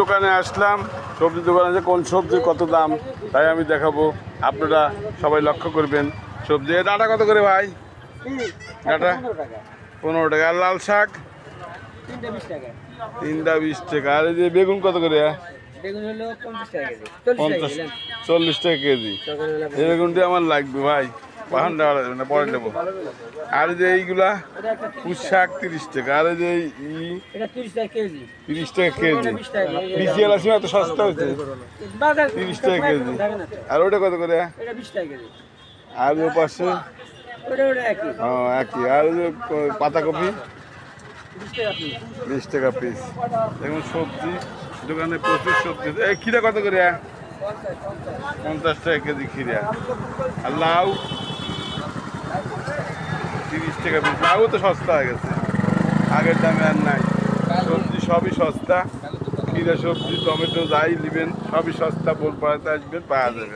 দোকানে আসলাম, সবজি দোকানে যে কোন সবজির কত দাম তাই আমি দেখাবো, আপনারা সবাই লক্ষ্য করবেন। সবজি ডাঁটা কত করে ভাই? ডাঁটা 15 টাকা। আর লাল শাক 3টা 20 টাকা। আর এই যে বেগুন কত করে? 40 টাকা কেজি। এই বেগুনটি আমার লাগবে ভাই, 52 টাকা না পরে নেবো। আর এই যে এইগুলা পুঁই শাক 30 টাকা। আর এই যে 30 টাকা কেজি। বিসিএল আছে এত সস্তা হয়েছে, 30 টাকা কেজি। আর ওটা কত করে? আর ওই পাশে একই। আর ওই যে পাতাকপি 20 টাকা পিস। দেখুন সবজি দোকানে প্রচুর সবজি। এই খিরা কত করে? 50 টাকা কেজি খিরা। আর লাউ 30 টাকা পিস। লাউ তো সস্তা হয়ে গেছে, আগের দামে আর নাই। সবজি সবই সস্তা, খিরা সবজি টমেটো যাই নেবেন সবই সস্তা। বোলপাড়াতে আসবেন পাওয়া যাবে।